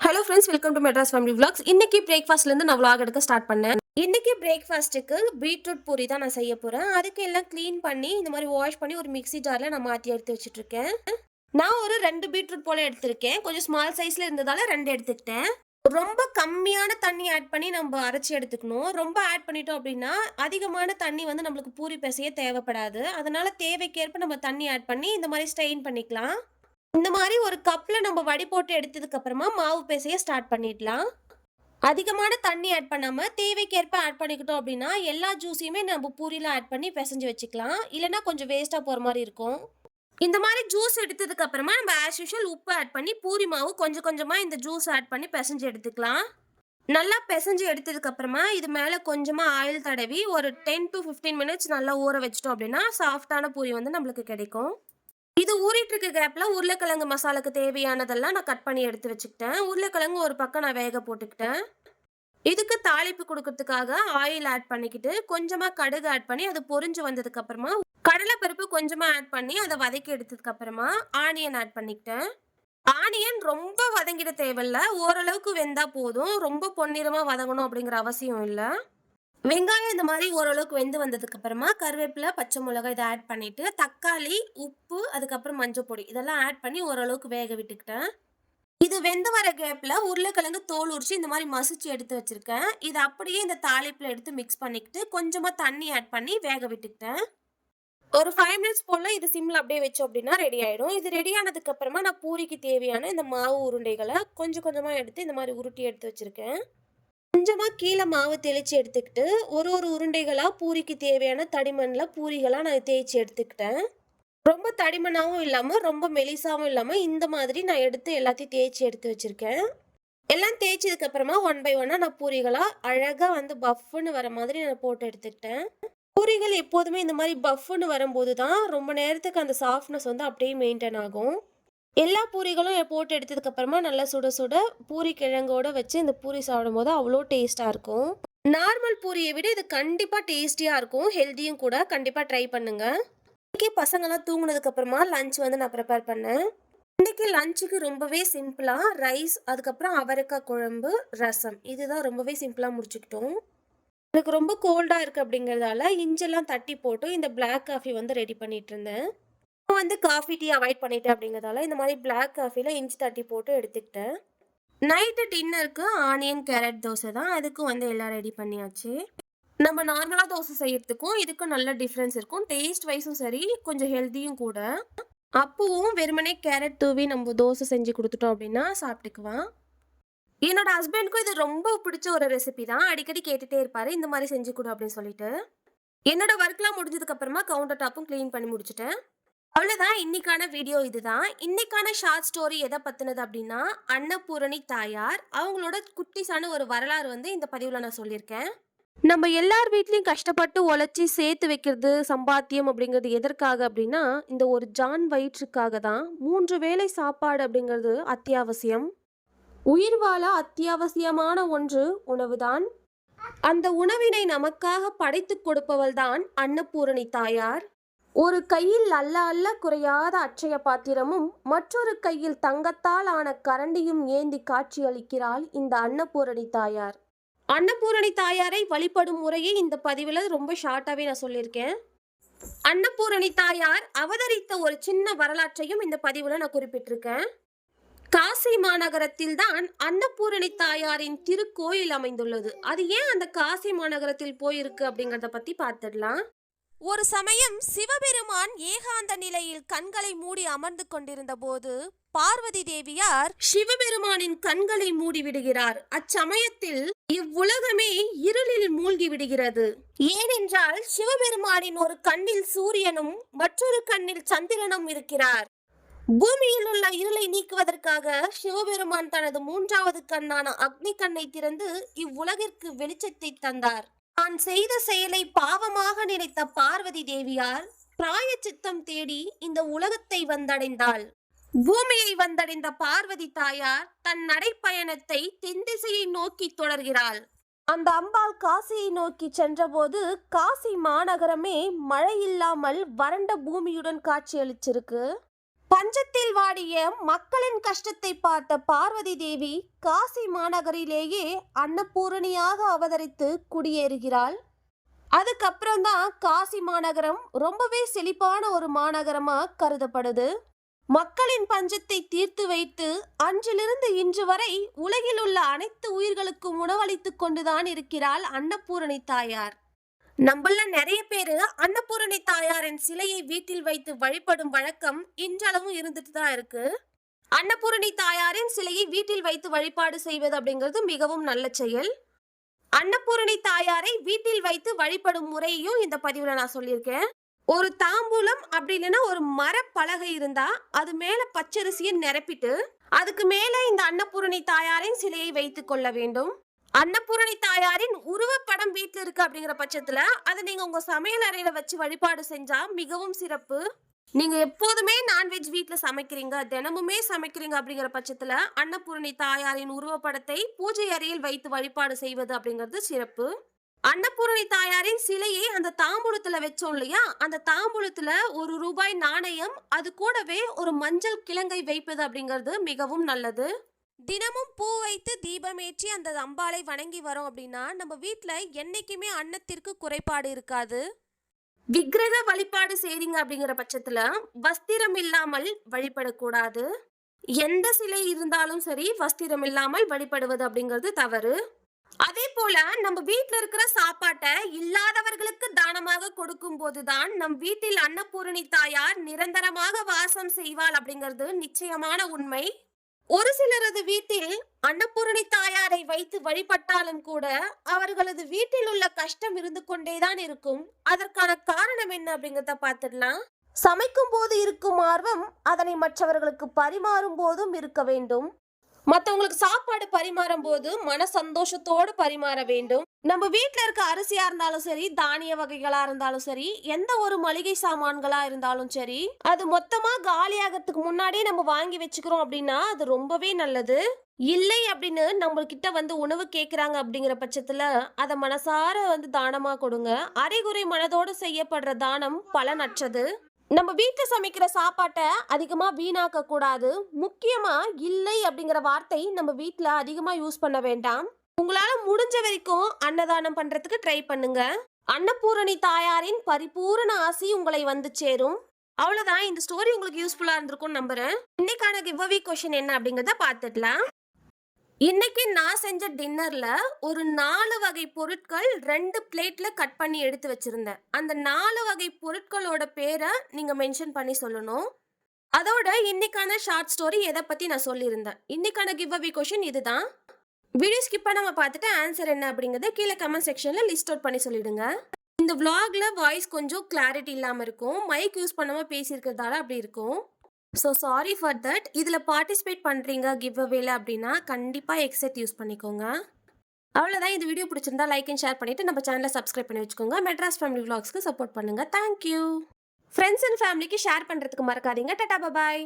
Hello friends, welcome to Madras family vlogs. இன்னைக்கு பிரேக்ஃபாஸ்ட்லேருந்து நான் vlog எடுக்க ஸ்டார்ட் பண்ணேன். இன்னைக்கு பிரேக்ஃபாஸ்ட்டுக்கு பீட்ரூட் பூரி தான் நான் செய்ய போகிறேன். அதுக்கு எல்லாம் க்ளீன் பண்ணி இந்த மாதிரி வாஷ் பண்ணி ஒரு மிக்ஸி ஜாரில் நான் மாற்றி எடுத்து வச்சுட்ருக்கேன். நான் ஒரு 2 பீட்ரூட் போல் எடுத்திருக்கேன். கொஞ்சம் ஸ்மால் சைஸில் இருந்ததால் 2 எடுத்துக்கிட்டேன். ரொம்ப கம்மியான தண்ணி ஆட் பண்ணி நம்ம அரைச்சி எடுத்துக்கணும். ரொம்ப ஆட் பண்ணிட்டோம் அப்படின்னா அதிகமான தண்ணி வந்து நம்மளுக்கு பூரி பிசைய தேவைப்படாது. அதனால தேவைக்கேற்ப நம்ம தண்ணி ஆட் பண்ணி இந்த மாதிரி ஸ்ட்ரெயின் பண்ணிக்கலாம். இந்த மாதிரி ஒரு கப்ல நம்ம வடி போட்டு எடுத்ததுக்கு அப்புறமா மாவு பிசைய ஸ்டார்ட் பண்ணிடலாம். அதிகமான தண்ணி ஆட் பண்ணாம தேவைக்கேற்ப ஆட் பண்ணிக்கிட்டோம் அப்படின்னா எல்லா ஜூஸையுமே நம்ம பூரியில ஆட் பண்ணி பிசைஞ்சு வச்சுக்கலாம். இல்லைன்னா கொஞ்சம் வேஸ்டா போற மாதிரி இருக்கும். இந்த மாதிரி ஜூஸ் எடுத்ததுக்கு அப்புறமா நம்ம ஆஸ் யூஷுவல் உப்பு ஆட் பண்ணி பூரி மாவு கொஞ்சம் கொஞ்சமா இந்த ஜூஸ் ஆட் பண்ணி பிசைஞ்சு எடுத்துக்கலாம். நல்லா பிசைஞ்சு எடுத்ததுக்கு அப்புறமா இது மேல கொஞ்சமா ஆயில் தடவி ஒரு 10 to 15 மினிட்ஸ் நல்லா ஊற வச்சிட்டோம் அப்படின்னா சாஃப்டான பூரி வந்து நம்மளுக்கு கிடைக்கும். இது ஊறிட்டு இருக்க கேப்ல உருளைக்கிழங்கு மசாலாக்கு தேவையானதெல்லாம் நான் கட் பண்ணி எடுத்து வச்சுக்கிட்டேன். உருளைக்கிழங்கு ஒரு பக்கம் நான் வேக போட்டுக்கிட்டேன். இதுக்கு தாளிப்பு கொடுக்கறதுக்காக ஆயில் ஆட் பண்ணிக்கிட்டு கொஞ்சமா கடுகு ஆட் பண்ணி அது பொரிஞ்சு வந்ததுக்கு அப்புறமா கடலைப்பருப்பு கொஞ்சமா ஆட் பண்ணி அதை வதக்கி எடுத்ததுக்கு அப்புறமா ஆனியன் ஆட் பண்ணிக்கிட்டேன். ஆனியன் ரொம்ப வதங்கிட தேவையில்ல, ஓரளவுக்கு வெந்தா போதும். ரொம்ப பொன்னிறமா வதங்கணும் அப்படிங்கிற அவசியம் இல்லை. வெங்காயம் இந்த மாதிரி ஓரளவுக்கு வெந்து வந்ததுக்கு அப்புறமா கருவேப்பிலை, பச்சை மிளகாய் இதை ஆட் பண்ணிட்டு தக்காளி, உப்பு, அதுக்கப்புறம் மஞ்சள் பொடி இதெல்லாம் ஆட் பண்ணி ஓரளவுக்கு வேக விட்டுக்கிட்டேன். இது வெந்து வர கேப்ல உருளைக்கிழங்கு தோல் உரிச்சு இந்த மாதிரி மசிச்சு எடுத்து வச்சிருக்கேன். இது அப்படியே இந்த தாளிப்புல எடுத்து மிக்ஸ் பண்ணிக்கிட்டு கொஞ்சமா தண்ணி ஆட் பண்ணி வேக விட்டுக்கிட்டேன். ஒரு 5 மினிட்ஸ் போல இது சிம்ல அப்படியே வச்சோம் அப்படின்னா ரெடி ஆயிடும். இது ரெடி ஆனதுக்கு அப்புறமா நான் பூரிக்கு தேவையான இந்த மாவு உருண்டைகளை கொஞ்சம் கொஞ்சமா எடுத்து இந்த மாதிரி உருட்டி எடுத்து வச்சிருக்கேன். கொஞ்சமா கீழே மாவு தெளிச்சு எடுத்துக்கிட்டு ஒரு ஒரு உருண்டைகளா பூரிக்கு தேவையான தடிமண்ல பூரிகளா நான் தேய்ச்சி எடுத்துக்கிட்டேன். ரொம்ப தடிமனாவும் இல்லாம ரொம்ப மெலிசாவும் இல்லாம இந்த மாதிரி நான் எடுத்து எல்லாத்தையும் தேய்ச்சி எடுத்து வச்சிருக்கேன். எல்லாம் தேய்ச்சதுக்கு அப்புறமா 1 by 1 நான் பூரிகளா அழகா வந்து பஃப்னு வர மாதிரி நான் போட்டு எடுத்துக்கிட்டேன். பூரிகள் எப்போதுமே இந்த மாதிரி பஃப்னு வரும்போது தான் ரொம்ப நேரத்துக்கு அந்த சாஃப்ட்னஸ் வந்து அப்படியே மெயின்டைன் ஆகும். எல்லா பூரிகளும் போட்டு எடுத்ததுக்கு அப்புறமா நல்லா சுட சுட பூரி கிழங்கோட வச்சு இந்த பூரி சாப்பிடும்போது அவ்வளோ டேஸ்ட்டாக இருக்கும். நார்மல் பூரியை விட இது கண்டிப்பாக டேஸ்டியாக இருக்கும், ஹெல்த்தியும் கூட. கண்டிப்பாக ட்ரை பண்ணுங்க. இன்னைக்கு பசங்கள்லாம் தூங்குனதுக்கு அப்புறமா லஞ்ச் வந்து நான் ப்ரிப்பேர் பண்ணேன். இன்னைக்கு லஞ்சுக்கு ரொம்பவே சிம்பிளாக ரைஸ், அதுக்கப்புறம் அவரைக்காய் குழம்பு, ரசம், இதுதான் ரொம்பவே சிம்பிளாக முடிச்சுக்கிட்டோம். எனக்கு ரொம்ப கோல்டாக இருக்குது அப்படிங்கிறதால இஞ்செல்லாம் தட்டி போட்டு இந்த பிளாக் காஃபி வந்து ரெடி பண்ணிட்டு இருந்தேன். வந்து காஃபி டீ அவாய்ட் பண்ணிட்டேன் அப்படிங்கிறதால இந்த மாதிரி பிளாக் காஃபியில் இஞ்சி தட்டி போட்டு எடுத்துக்கிட்டேன். நைட்டு டின்னருக்கு ஆனியன் கேரட் தோசை தான். அதுக்கும் வந்து எல்லாம் ரெடி பண்ணியாச்சு. நம்ம நார்மலாக தோசை செய்யறதுக்கும் இதுக்கும் நல்ல டிஃப்ரென்ஸ் இருக்கும். டேஸ்ட் வைஸும் சரி, கொஞ்சம் ஹெல்த்தியும் கூட. அப்பவும் வெறுமனே கேரட் தூவி நம்ம தோசை செஞ்சு கொடுத்துட்டோம் அப்படின்னா சாப்பிட்டுக்குவான். என்னோட ஹஸ்பண்டுக்கும் இது ரொம்ப பிடிச்ச ஒரு ரெசிபி தான். அடிக்கடி கேட்டுட்டே இருப்பாரு இந்த மாதிரி செஞ்சு கொடு அப்படின்னு சொல்லிட்டு. என்னோட ஒர்க்லாம் முடிஞ்சதுக்கு அப்புறமா கவுண்டர் டாப்பும் கிளீன் பண்ணி முடிச்சுட்டேன். அவ்வளோதான், இன்னைக்கான வீடியோ இதுதான். இன்னைக்கான ஷார்ட் ஸ்டோரி எதை பற்றினது அப்படின்னா அன்னபூரணி தாயார் அவங்களோட குட்டிஸான ஒரு வரலாறு வந்து இந்த பதிவில் நான் சொல்லியிருக்கேன். நம்ம எல்லார் வீட்லேயும் கஷ்டப்பட்டு உழைச்சி சேர்த்து வைக்கிறது சம்பாத்தியம் அப்படிங்கிறது எதற்காக அப்படின்னா இந்த ஒரு ஜான் வயிற்றுக்காக தான். 3 வேளை சாப்பாடு அப்படிங்கிறது அத்தியாவசியம். உயிர் வாழ அத்தியாவசியமான ஒன்று உணவுதான். அந்த உணவினை நமக்காக படைத்து கொடுப்பவள் தான் அன்னபூரணி தாயார். ஒரு கையில் அல்ல அல்ல குறையாத அட்சய பாத்திரமும் மற்றொரு கையில் தங்கத்தால் ஆன கரண்டியும் ஏந்தி காட்சியளிக்கிறாள் இந்த அன்னபூரணி தாயார். அன்னபூரணி தாயாரை வழிபடும் முறையை இந்த பதிவில் ரொம்ப ஷார்ட்டாகவே நான் சொல்லியிருக்கேன். அன்னபூரணி தாயார் அவதரித்த ஒரு சின்ன வரலாற்றையும் இந்த பதிவில் நான் குறிப்பிட்டிருக்கேன். காசி மாநகரத்தில் தான் அன்னபூரணி தாயாரின் திருக்கோயில் அமைந்துள்ளது. அது ஏன் அந்த காசி மாநகரத்தில் போயிருக்கு அப்படிங்கிறத பற்றி பார்த்துடலாம். ஒரு சமயம் சிவபெருமான் ஏகாந்த நிலையில் கண்களை மூடி அமர்ந்து கொண்டிருந்த போது பார்வதி தேவியார் சிவபெருமானின் கண்களை மூடி விடுகிறார். அச்சமயத்தில் இவ்வுலகமே இருளில் மூழ்கி விடுகிறது. ஏனென்றால் சிவபெருமானின் ஒரு கண்ணில் சூரியனும் மற்றொரு கண்ணில் சந்திரனும் இருக்கிறார். பூமியில் உள்ள இருளை நீக்குவதற்காக சிவபெருமான் தனது 3வது கண்ணான அக்னி கண்ணை திறந்து இவ்வுலகிற்கு வெளிச்சத்தை தந்தார். தான் செய்த செயலை பாவமாக நினைத்த பார்வதி தேவியார் பிராயச்சித்தம் தேடி இந்த உலகத்தை வந்தடைந்தாள். பூமியை வந்தடைந்த பார்வதி தாயார் தன் நடைப்பயணத்தை தென்திசையை நோக்கி தொடர்கிறாள். அந்த அம்பாள் காசியை நோக்கி சென்றபோது காசி மாநகரமே மழை இல்லாமல் வறண்ட பூமியுடன் காட்சியளிச்சிருக்கு. பஞ்சத்தில் வாடிய மக்களின் கஷ்டத்தை பார்த்த பார்வதி தேவி காசி மாநகரிலேயே அன்னபூரணியாக அவதரித்து குடியேறுகிறாள். அதுக்கப்புறம் தான் காசி மாநகரம் ரொம்பவே செழிப்பான ஒரு மாநகரமா கருதப்படுது. மக்களின் பஞ்சத்தை தீர்த்து வைத்து அன்றிலிருந்து இன்று வரை உலகில் உள்ள அனைத்து உயிர்களுக்கும் உணவளித்துக் கொண்டுதான் இருக்கிறாள் அன்னபூரணி தாயார். நம்மள நிறைய பேரு அன்னபூரணி தாயாரின் சிலையை வீட்டில் வைத்து வழிபடும் வழக்கம் இன்றளவும் இருந்துட்டு தான் இருக்கு. அன்னபூரணி தாயாரின் சிலையை வீட்டில் வைத்து வழிபாடு செய்வது அப்படிங்கிறது மிகவும் நல்ல செயல். அன்னபூரணி தாயாரை வீட்டில் வைத்து வழிபடும் முறையும் இந்த பதிவுல நான் சொல்லியிருக்கேன். ஒரு தாம்பூலம் அப்படி இல்லைன்னா ஒரு மரப்பலகை இருந்தா அது மேல பச்சரிசியை நிரப்பிட்டு அதுக்கு மேல இந்த அன்னபூரணி தாயாரின் சிலையை வைத்துக் கொள்ள வேண்டும். அன்னபூரணி தாயாரின் உருவப்படம் வீட்டுல இருக்கு அப்படிங்கிற பட்சத்துல அதை நீங்க உங்க சமையல் அறையில வச்சு வழிபாடு செஞ்சா மிகவும் சிறப்பு. நீங்க எப்போதுமே நான்வெஜ் வீட்டுல சமைக்கிறீங்க, தினமுமே சமைக்கிறீங்க அப்படிங்கிற பட்சத்துல அன்னபூரணி தாயாரின் உருவப்படத்தை பூஜை அறையில் வைத்து வழிபாடு செய்வது அப்படிங்கிறது சிறப்பு. அன்னபூரணி தாயாரின் சிலையை அந்த தாம்பூலத்துல வச்சோம் இல்லையா, அந்த தாம்பூலத்துல ₹1 நாணயம் அது கூடவே ஒரு மஞ்சள் கிழங்கை வைப்பது அப்படிங்கிறது மிகவும் நல்லது. தினமும் பூ வைத்து தீபமேற்றி அந்த அம்பாளை வணங்கி வரோம் அப்படின்னா நம்ம வீட்டுல என்னைக்குமே அன்னத்திற்கு குறைபாடு இருக்காது. விக்கிரக வழிபாடு செய்றீங்க அப்படிங்கிற பட்சத்துல வஸ்திரம் இல்லாமல் வழிபடக்கூடாது. எந்த சிலை இருந்தாலும் சரி வஸ்திரம் இல்லாமல் வழிபடுவது அப்படிங்கிறது தவறு. அதே போல நம்ம வீட்டுல இருக்கிற சாப்பாட்டை இல்லாதவர்களுக்கு தானமாக கொடுக்கும் போதுதான் நம் வீட்டில் அன்னபூரணி தாயார் நிரந்தரமாக வாசம் செய்வாள் அப்படிங்கிறது நிச்சயமான உண்மை. ஒரு சிலரது வீட்டில் அன்னபூரணி தாயாரை வைத்து வழிபட்டாலும் கூட அவர்களது வீட்டில் உள்ள கஷ்டம் இருந்து கொண்டேதான் இருக்கும். அதற்கான காரணம் என்ன அப்படிங்கிறத பார்த்துடலாம். சமைக்கும் போது இருக்கும் ஆர்வம் அதனை மற்றவர்களுக்கு பரிமாறும் போதும் இருக்க வேண்டும். மற்றவங்களுக்கு சாப்பாடு பரிமாறும் போது மன சந்தோஷத்தோடு பரிமாற வேண்டும். நம்ம வீட்டுல இருக்க அரிசியா இருந்தாலும் சரி, தானிய வகைகளா இருந்தாலும் சரி, எந்த ஒரு மளிகை சாமான்களா இருந்தாலும் சரி, அது மொத்தமா காலியாகிறதுக்கு முன்னாடியே நம்ம வாங்கி வச்சுக்கிறோம் அப்படின்னா அது ரொம்பவே நல்லது. இல்லை அப்படின்னு நம்ம கிட்ட உணவு கேட்குறாங்க அப்படிங்கிற பட்சத்துல அதை மனசார தானமா கொடுங்க. அரைகுறை மனதோடு செய்யப்படுற தானம் பலனற்றது. நம்ம வீட்டில் சமைக்கிற சாப்பாட்டை அதிகமாக வீணாக்க கூடாது. முக்கியமா இல்லை அப்படிங்கிற வார்த்தை நம்ம வீட்டில் அதிகமாக யூஸ் பண்ண வேண்டாம். உங்களால முடிஞ்ச வரைக்கும் அன்னதானம் பண்றதுக்கு ட்ரை பண்ணுங்க. அன்னபூரணி தாயாரின் பரிபூரண ஆசி உங்களை சேரும். அவ்வளவுதான். இந்த ஸ்டோரி உங்களுக்கு யூஸ்ஃபுல்லா இருந்திருக்கும் நம்புறேன். இன்னைக்கான கிவ் அவே கொஸ்டின் என்ன அப்படிங்கறத பார்த்துடலாம். இன்னைக்கு நான் செஞ்ச டின்னர்ல ஒரு 4 வகை பொருட்கள் 2 பிளேட்ல கட் பண்ணி எடுத்து வச்சிருந்தேன். அந்த 4 வகை பொருட்களோட பேரை நீங்க மென்ஷன் பண்ணி சொல்லணும். அதோட இன்னைக்கான ஷார்ட் ஸ்டோரி எதை பத்தி நான் சொல்லியிருந்தேன். இன்னைக்கான கிவ் அவே கொஸ்டின் இதுதான். வீடியோ ஸ்கிப் பண்ணாம பார்த்துட்டு ஆன்சர் என்ன அப்படிங்கறத கீழே கமெண்ட் செக்ஷன்ல லிஸ்ட் அவுட் பண்ணி சொல்லிடுங்க. இந்த vlogல வாய்ஸ் கொஞ்சம் கிளாரிட்டி இல்லாம இருக்கும். மைக் யூஸ் பண்ணாம பேசியிருக்கிறதால அப்படி இருக்கும். So sorry for that. இதில் பார்ட்டிசிபேட் பண்ணுறீங்க கிவ் அவேல அப்படின்னா கண்டிப்பாக எக்ஸெட் யூஸ் பண்ணிக்கோங்க. அவ்வளோதான். இந்த வீடியோ பிடிச்சிருந்தா லைக் அண்ட் ஷேர் பண்ணிவிட்டு நம்ம சேனலை சப்ஸ்கிரைப் பண்ணி வச்சுக்கோங்க. மெட்ராஸ் ஃபேமிலி vlogsக்கு சப்போர்ட் பண்ணுங்கள். தேங்க்யூ. ஃப்ரெண்ட்ஸ் அண்ட் ஃபேமிலிக்கு ஷேர் பண்ணுறதுக்கு மறக்காதீங்க. டாடா பாய்.